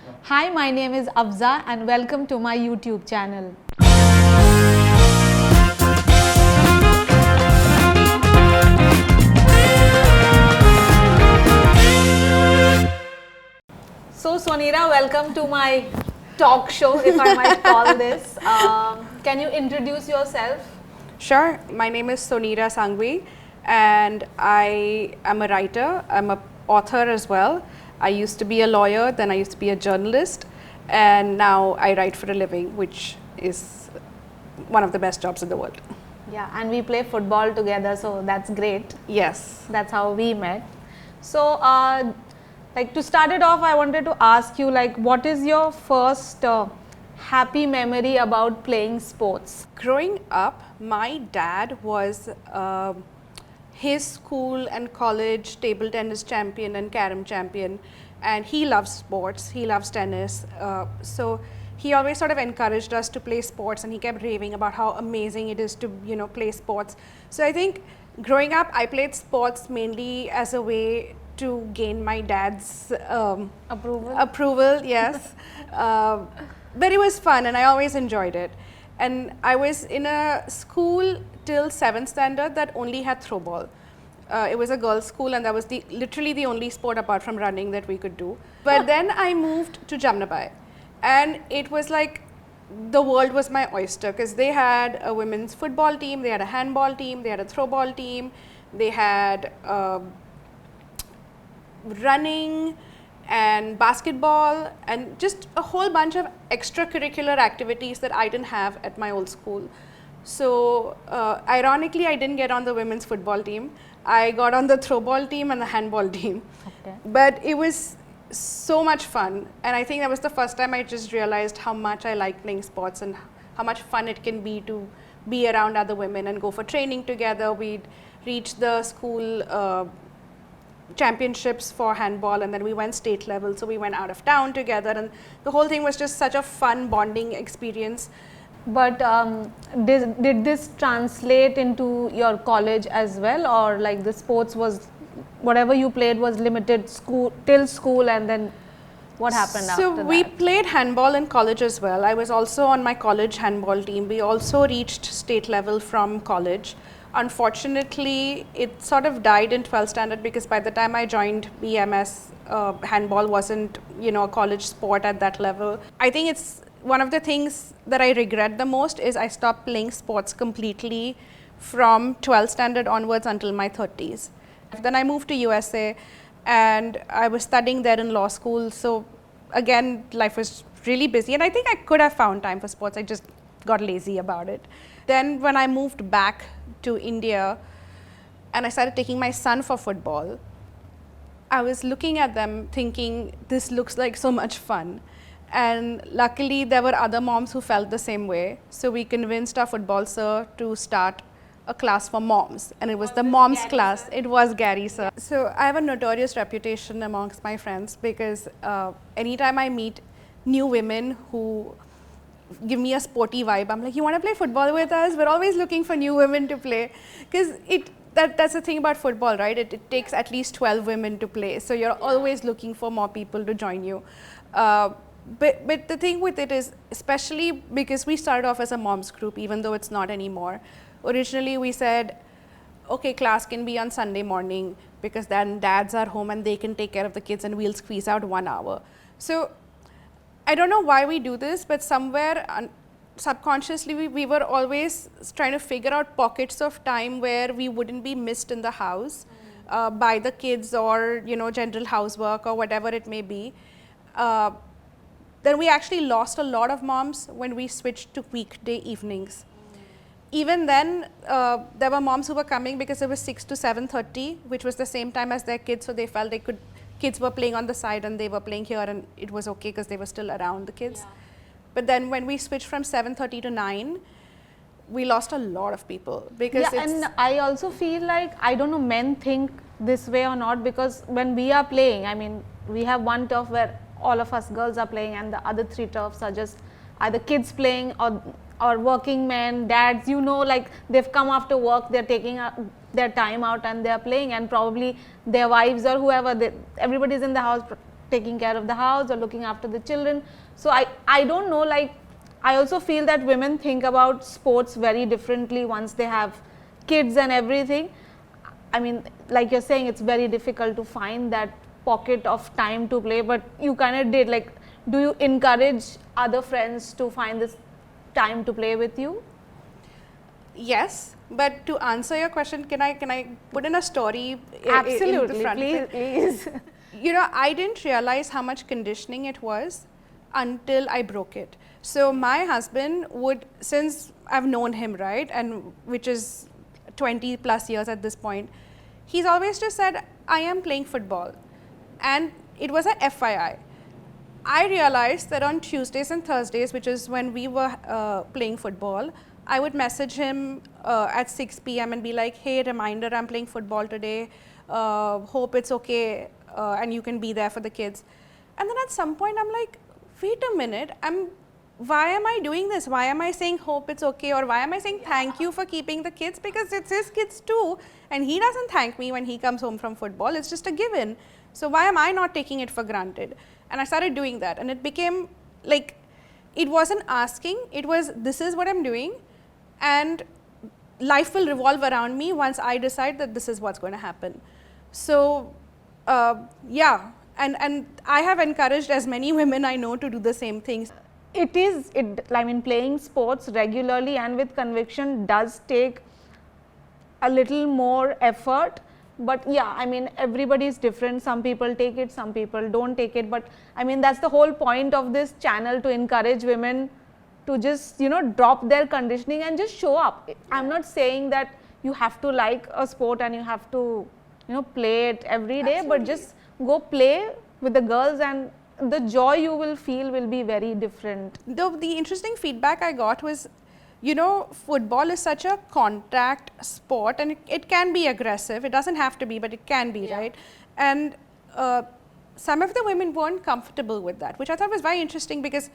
Hi, my name is Afza and welcome to my YouTube channel. So Soneera, welcome to my talk show, if I might call this. Can you introduce yourself? Sure. My name is Soneera Sanghvi and I am a writer. I'm an author as well. I used to be a lawyer, then I used to be a journalist, and now I write for a living, which is one of the best jobs in the world. Yeah, and we play football together, so that's great. Yes. That's how we met. So, like to start it off, I wanted to ask you, like, what is your first happy memory about playing sports? Growing up, my dad was his school and college table tennis champion and carom champion, and he loves sports, he loves tennis. So he always sort of encouraged us to play sports, and he kept raving about how amazing it is to, you know, play sports. So I think growing up, I played sports mainly as a way to gain my dad's approval, yes. But it was fun, and I always enjoyed it. And I was in a school till 7th standard that only had throw ball. It was a girls' school, and that was literally the only sport apart from running that we could do. But then I moved to Jamnabai, and it was like the world was my oyster, because they had a women's football team, they had a handball team, they had a throw ball team, they had running and basketball and just a whole bunch of extracurricular activities that I didn't have at my old school. So ironically, I didn't get on the women's football team. I got on the throw ball team and the handball team. Okay. But it was so much fun, and I think that was the first time I just realized how much I like playing sports and how much fun it can be to be around other women and go for training together. We'd reach the school championships for handball, and then we went state level, so we went out of town together, and the whole thing was just such a fun bonding experience. But did this translate into your college as well, or like the sports was, whatever you played was limited till school, and then what happened after that? So we played handball in college as well. I was also on my college handball team. We also reached state level from college. Unfortunately, it sort of died in 12th standard, because by the time I joined BMS, handball wasn't, you know, a college sport at that level. I think it's one of the things that I regret the most is I stopped playing sports completely from 12th standard onwards until my 30s. Then I moved to USA, and I was studying there in law school. So again, life was really busy, and I think I could have found time for sports. I just got lazy about it. Then when I moved back to India and I started taking my son for football, I was looking at them thinking, this looks like so much fun. And luckily there were other moms who felt the same way. So we convinced our football sir to start a class for moms, and it was the moms class. It was Gary sir. So I have a notorious reputation amongst my friends, because anytime I meet new women who give me a sporty vibe, I'm like, you want to play football with us? We're always looking for new women to play, because that's the thing about football, right? It takes at least 12 women to play, so you're always looking for more people to join you. But the thing with it is, especially because we started off as a moms group, even though it's not anymore. Originally we said, okay, class can be on Sunday morning, because then dads are home and they can take care of the kids, and we'll squeeze out 1 hour. So I don't know why we do this, but somewhere subconsciously we were always trying to figure out pockets of time where we wouldn't be missed in the house by the kids, or, you know, general housework or whatever it may be. Then we actually lost a lot of moms when we switched to weekday evenings. Even then, there were moms who were coming because it was 6 to 7:30, which was the same time as their kids, so they felt they could. Kids were playing on the side and they were playing here, and it was okay because they were still around the kids. Yeah. But then when we switched from 7:30 to 9, we lost a lot of people, because and I also feel like, I don't know, men think this way or not, because when we are playing, I mean, we have one turf where all of us girls are playing, and the other 3 turfs are just either kids playing or working men, dads, you know, like they've come after work, they're taking their time out and they're playing, and probably their wives or whoever, everybody's in the house taking care of the house or looking after the children. So I don't know, like I also feel that women think about sports very differently once they have kids and everything. I mean, like you're saying, it's very difficult to find that pocket of time to play, but you kind of did. Like, do you encourage other friends to find this time to play with you? Yes, but to answer your question, can I put in a story? Absolutely, in the front of it? please. You know, I didn't realize how much conditioning it was until I broke it. So my husband would, since I've known him, right, and which is 20 plus years at this point, he's always just said, I am playing football. And it was a FYI. I realized that on Tuesdays and Thursdays, which is when we were playing football, I would message him at 6 p.m. and be like, hey, reminder, I'm playing football today. Hope it's okay and you can be there for the kids. And then at some point, I'm like, wait a minute, why am I doing this? Why am I saying hope it's okay, or why am I saying thank you for keeping the kids? Because it's his kids too, and he doesn't thank me when he comes home from football. It's just a given. So why am I not taking it for granted? And I started doing that, and it became like, it wasn't asking, it was, this is what I'm doing, and life will revolve around me once I decide that this is what's going to happen. So yeah, and I have encouraged as many women I know to do the same things. I mean, playing sports regularly and with conviction does take a little more effort, but yeah, I mean, everybody is different. Some people take it, some people don't take it, but I mean, that's the whole point of this channel, to encourage women to just, you know, drop their conditioning and just show up. I'm not saying that you have to like a sport and you have to, you know, play it every day. Absolutely. But just go play with the girls, and the joy you will feel will be very different. The interesting feedback I got was, you know, football is such a contact sport, and it can be aggressive. It doesn't have to be, but it can be, yeah. Right? And some of the women weren't comfortable with that, which I thought was very interesting, because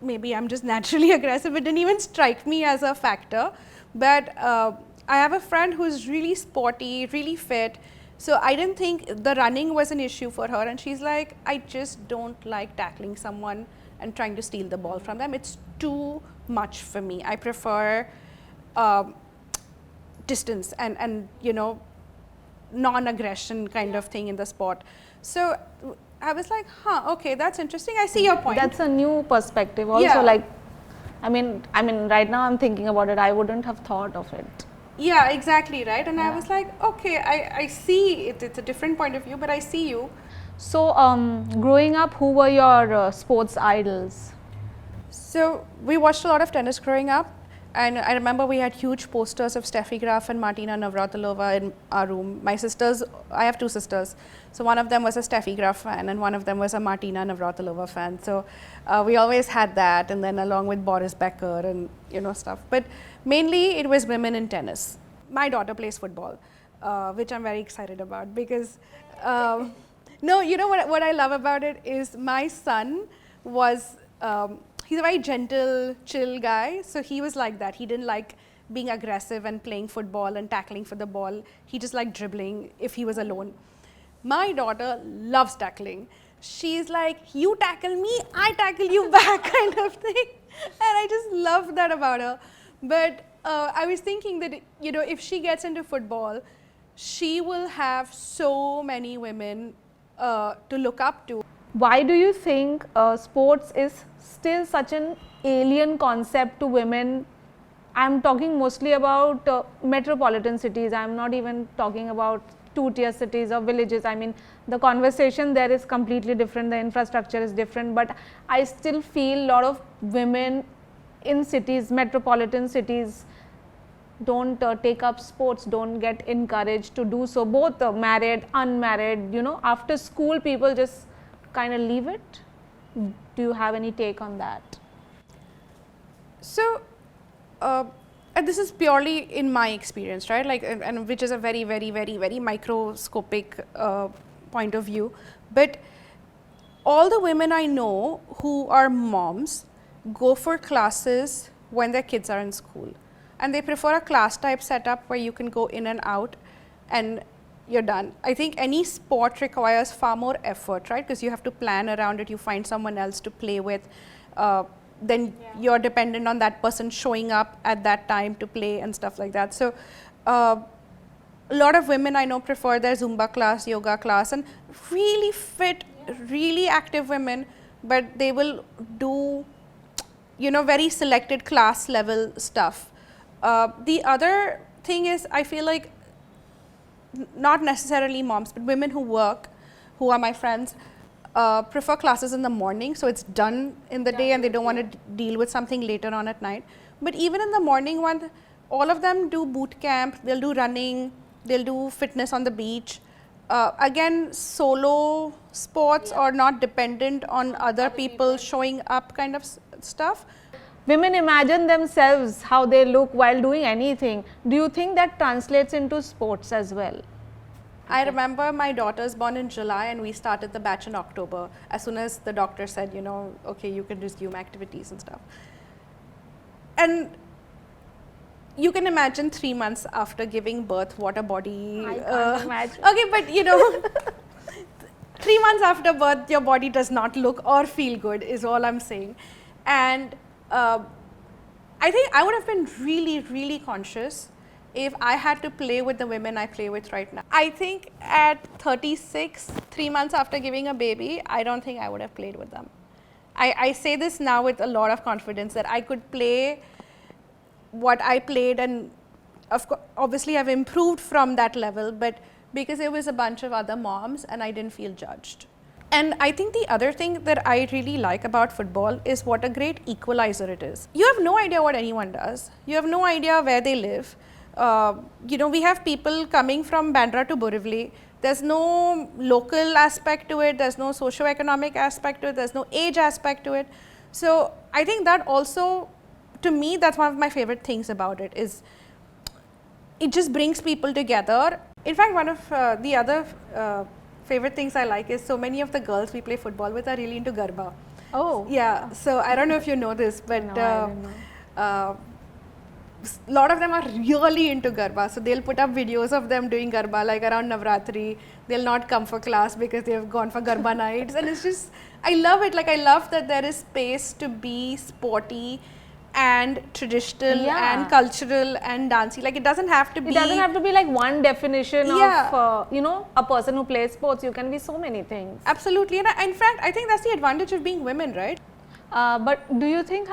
maybe I'm just naturally aggressive. It didn't even strike me as a factor. But I have a friend who's really sporty, really fit. So I didn't think the running was an issue for her. And she's like, I just don't like tackling someone and trying to steal the ball from them. It's too much for me. I prefer distance and you know, non-aggression kind of thing in the sport. So I was like, huh, okay, that's interesting. I see your point. That's a new perspective also. Yeah. Like, I mean, right now I'm thinking about it. I wouldn't have thought of it. Yeah, exactly, right. And yeah. I was like, okay, I see it. It's a different point of view, but I see you. So, growing up, who were your sports idols? So, we watched a lot of tennis growing up. And I remember we had huge posters of Steffi Graf and Martina Navratilova in our room. My sisters, I have two sisters. So one of them was a Steffi Graf fan and one of them was a Martina Navratilova fan. So we always had that, and then along with Boris Becker and, you know, stuff. But mainly it was women in tennis. My daughter plays football, which I'm very excited about, because no, you know what I love about it is my son was, he's a very gentle, chill guy. So he was like that. He didn't like being aggressive and playing football and tackling for the ball. He just liked dribbling if he was alone. My daughter loves tackling. She's like, you tackle me, I tackle you back kind of thing. And I just love that about her. But I was thinking that, you know, if she gets into football, she will have so many women to look up to. Why do you think sports is still such an alien concept to women? I'm talking mostly about metropolitan cities. I'm not even talking about two-tier cities or villages. I mean, the conversation there is completely different. The infrastructure is different. But I still feel a lot of women in cities, metropolitan cities, don't take up sports, don't get encouraged to do so. Both married, unmarried, you know, after school people just kind of leave it. Do you have any take on that? So, and this is purely in my experience, right? Like, and which is a very, very, very, very microscopic point of view. But all the women I know who are moms go for classes when their kids are in school. And they prefer a class type setup where you can go in and out and, you're done. I think any sport requires far more effort, right? Because you have to plan around it, you find someone else to play with, then you're dependent on that person showing up at that time to play and stuff like that. So a lot of women I know prefer their Zumba class, yoga class, and really fit, really active women, but they will do, you know, very selected class level stuff. The other thing is, I feel like not necessarily moms, but women who work, who are my friends, prefer classes in the morning, so it's done in the day and they don't want to deal with something later on at night. But even in the morning one, all of them do boot camp, they'll do running, they'll do fitness on the beach. Again, solo sports or not dependent on other people showing up kind of stuff. Women imagine themselves how they look while doing anything. Do you think that translates into sports as well? I remember my daughter's born in July and we started the batch in October, as soon as the doctor said, you know, okay, you can resume activities and stuff. And you can imagine 3 months after giving birth what a body. I can't imagine. Okay, but you know, 3 months after birth, your body does not look or feel good, is all I'm saying. And I think I would have been really, really conscious if I had to play with the women I play with right now. I think at 36, 3 months after giving a baby, I don't think I would have played with them. I say this now with a lot of confidence that I could play what I played, and of course, obviously I've improved from that level, but because it was a bunch of other moms and I didn't feel judged. And I think the other thing that I really like about football is what a great equalizer it is. You have no idea what anyone does. You have no idea where they live. You know, we have people coming from Bandra to Borivali. There's no local aspect to it. There's no socio-economic aspect to it. There's no age aspect to it. So I think that also, to me, that's one of my favorite things about it, is it just brings people together. In fact, one of the other favorite things I like is so many of the girls we play football with are really into Garba. Oh. Yeah, so I don't know if you know this, but No, I didn't know. a lot of them are really into Garba. So they'll put up videos of them doing Garba, like around Navratri. They'll not come for class because they've gone for Garba nights. And it's just, I love it. Like, I love that there is space to be sporty and traditional and cultural and dancey. Like, it doesn't have to be. It doesn't have to be like one definition of, you know, a person who plays sports. You can be so many things. Absolutely. And in fact, I think that's the advantage of being women, right? But do you think,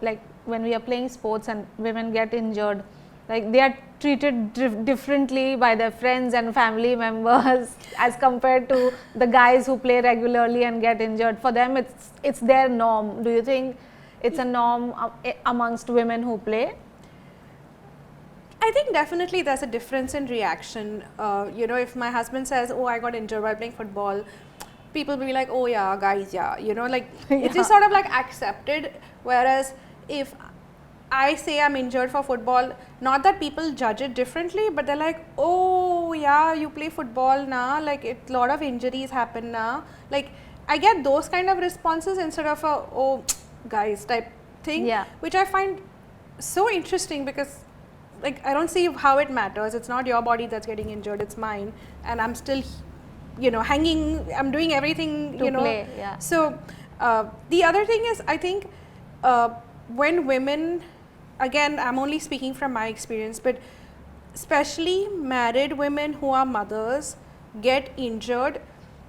like, when we are playing sports and women get injured, like, they are treated differently by their friends and family members as compared to the guys who play regularly and get injured? For them, it's their norm. Do you think it's a norm amongst women who play? I think definitely there's a difference in reaction. You know, if my husband says, oh, I got injured while playing football, people will be like, oh yeah, guys, yeah, you know, like it's just sort of like accepted. Whereas if I say I'm injured for football, not that people judge it differently, but they're like, oh yeah, you play football now, like a lot of injuries happen now. Like, I get those kind of responses instead of a, oh, guys type thing, which I find so interesting, because like, I don't see how it matters. It's not your body that's getting injured, it's mine, and I'm still, you know, hanging, I'm doing everything to, you know, play, So the other thing is, I think when women, again, I'm only speaking from my experience, but especially married women who are mothers get injured,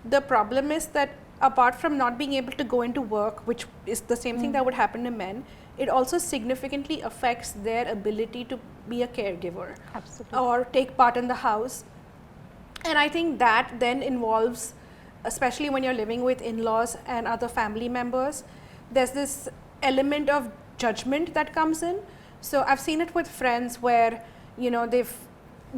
the problem is that apart from not being able to go into work, which is the same thing that would happen to men, it also significantly affects their ability to be a caregiver. Absolutely. Or take part in the house. And I think that then involves, especially when you're living with in-laws and other family members, there's this element of judgment that comes in. So I've seen it with friends where, you know, they've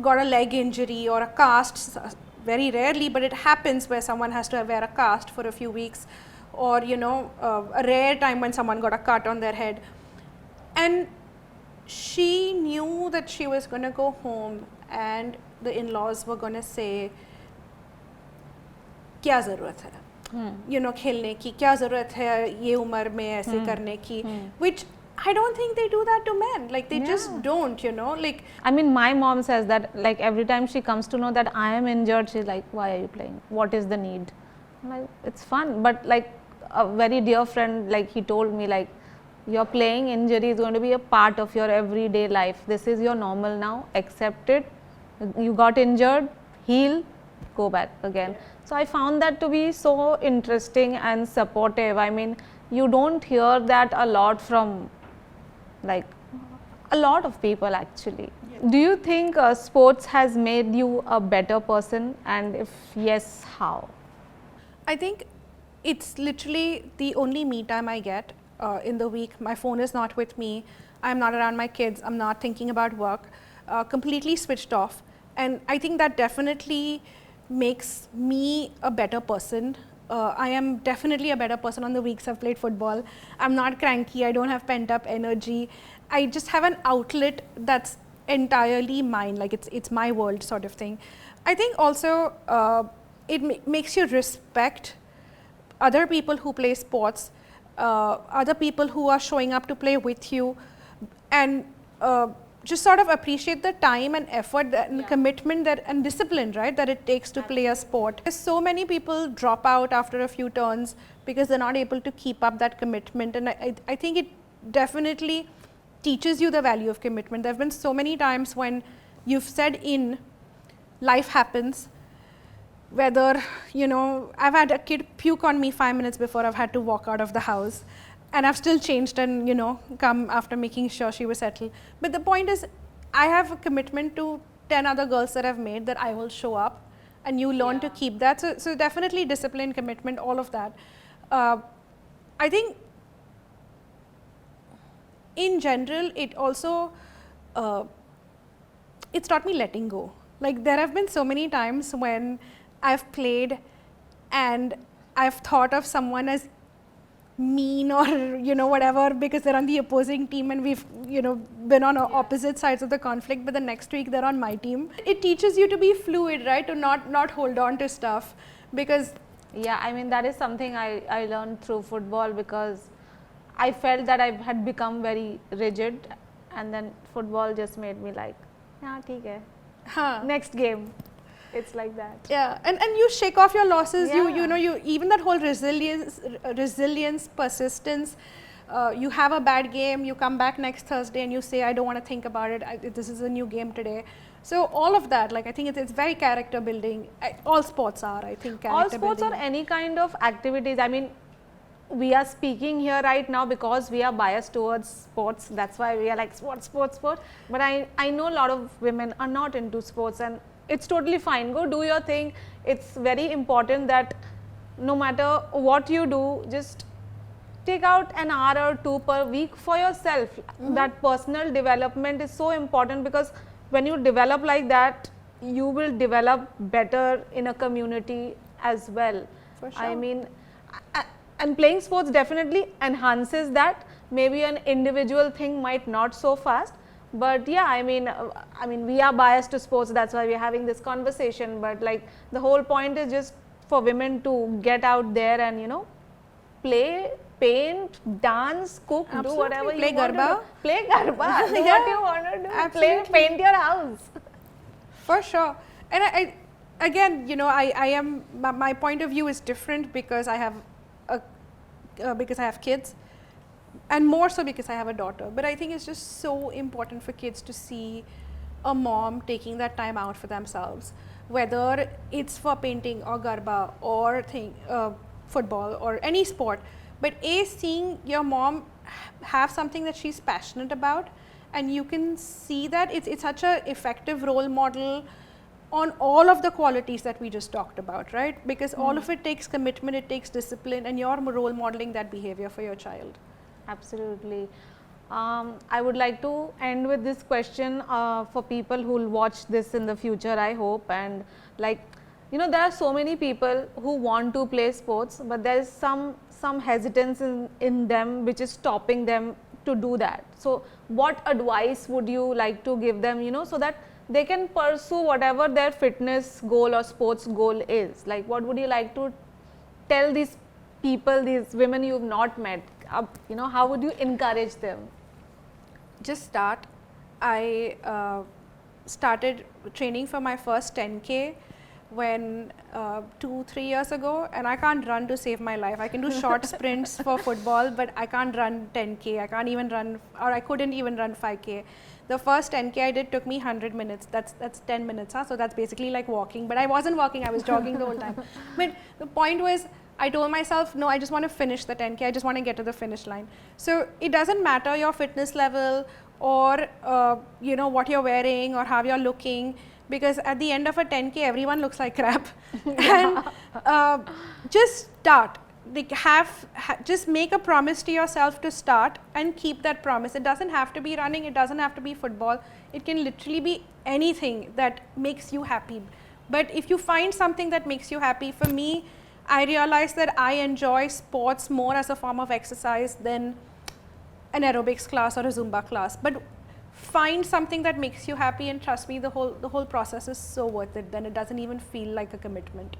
got a leg injury or a cast, very rarely, but it happens where someone has to wear a cast for a few weeks, or, you know, a rare time when someone got a cut on their head. And she knew that she was going to go home and the in-laws were going to say, क्या ज़रूरत है, you know, खेलने की क्या ज़रूरत है ये उम्र में ऐसे करने की, which I don't think they do that to men. Like they just don't, you know, like. I mean, my mom says that like every time she comes to know that I am injured, she's like, why are you playing? What is the need? I'm like, it's fun. But like a very dear friend, like he told me like, your playing injury is going to be a part of your everyday life. This is your normal now, accept it. You got injured, heal, go back again. So I found that to be so interesting and supportive. I mean, you don't hear that a lot from like a lot of people actually. Do you think sports has made you a better person, and if yes, how? I think it's literally the only me time I get in the week. My phone is not with me. I'm not around my kids. I'm not thinking about work. Completely switched off. And I think that definitely makes me a better person. I am definitely a better person on the weeks I've played football. I'm not cranky. I don't have pent up energy. I just have an outlet that's entirely mine. Like it's my world sort of thing. I think also it makes you respect other people who play sports, other people who are showing up to play with you, and just sort of appreciate the time and effort and commitment that and discipline, right, that it takes to play a sport. There's so many people drop out after a few turns because they're not able to keep up that commitment, and I think it definitely teaches you the value of commitment. There have been so many times when you've said in, life happens, whether, you know, I've had a kid puke on me 5 minutes before I've had to walk out of the house, and I've still changed and, you know, come after making sure she was settled. But the point is, I have a commitment to 10 other girls that I've made that I will show up, and you learn to keep that. So definitely discipline, commitment, all of that. I think in general, it also, it's taught me letting go. Like there have been so many times when I've played and I've thought of someone as mean or, you know, whatever, because they're on the opposing team and we've, you know, been on opposite sides of the conflict, but the next week they're on my team. It teaches you to be fluid, right, to not hold on to stuff, because I mean, that is something I learned through football, because I felt that I had become very rigid, and then football just made me like, yeah, theek hai. Next game. It's like that. Yeah, and you shake off your losses. You know, you even that whole resilience, persistence. You have a bad game, you come back next Thursday and you say, I don't want to think about it. This is a new game today. So all of that, like I think it's very character building. All sports are, I think, character building. All sports or any kind of activities. I mean, we are speaking here right now because we are biased towards sports. That's why we are like sport. But I know a lot of women are not into sports, and it's totally fine. Go do your thing. It's very important that no matter what you do, just take out an hour or two per week for yourself. That personal development is so important, because when you develop like that, you will develop better in a community as well. For sure. I mean, and playing sports definitely enhances that. Maybe an individual thing might not so fast, but yeah, I mean we are biased to sports, that's why we are having this conversation, but like the whole point is just for women to get out there and, you know, play, paint, dance, cook, Absolutely. do whatever Play you want garba. to do. Play garba. Do what you want to do. Absolutely. Play, paint your house. For sure. And I again, you know, I am, my point of view is different because I have kids, and more so because I have a daughter. But I think it's just so important for kids to see a mom taking that time out for themselves, whether it's for painting or garba or football or any sport. But seeing your mom have something that she's passionate about, and you can see that it's such an effective role model on all of the qualities that we just talked about, right? Because all of it takes commitment, it takes discipline, and you're role modeling that behavior for your child. Absolutely. I would like to end with this question for people who will watch this in the future, I hope. And like, you know, there are so many people who want to play sports, but there is some hesitance in them which is stopping them to do that. So what advice would you like to give them, you know, so that they can pursue whatever their fitness goal or sports goal is? Like, what would you like to tell these people, these women you've not met? You know, how would you encourage them? Just start. I started training for my first 10K when 2-3 years ago, and I can't run to save my life. I can do short sprints for football, but I can't run 10K. I can't even run, or I couldn't even run 5K. The first 10K I did took me 100 minutes. That's 10 minutes, huh? So that's basically like walking. But I wasn't walking, I was jogging the whole time. But the point was, I told myself, no, I just want to finish the 10K. I just want to get to the finish line. So it doesn't matter your fitness level or you know, what you're wearing or how you're looking, because at the end of a 10K, everyone looks like crap. And just start. Like just make a promise to yourself to start and keep that promise. It doesn't have to be running, it doesn't have to be football. It can literally be anything that makes you happy. But if you find something that makes you happy, for me, I realized that I enjoy sports more as a form of exercise than an aerobics class or a Zumba class. But find something that makes you happy, and trust me, the whole process is so worth it. Then it doesn't even feel like a commitment.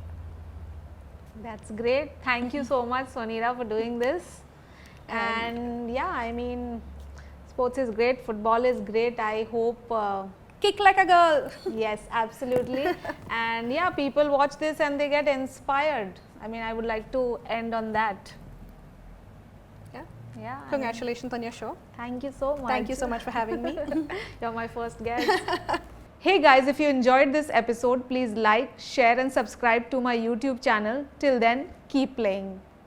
That's great. Thank you so much, Soneera, for doing this. And yeah, I mean, sports is great, football is great. I hope Kick like a girl. yes, absolutely. And yeah, people watch this and they get inspired. I mean, I would like to end on that. Yeah. Yeah. Congratulations on your show. Thank you so much. Thank you so much for having me. You're my first guest. Hey guys, if you enjoyed this episode, please like, share and subscribe to my YouTube channel. Till then, keep playing.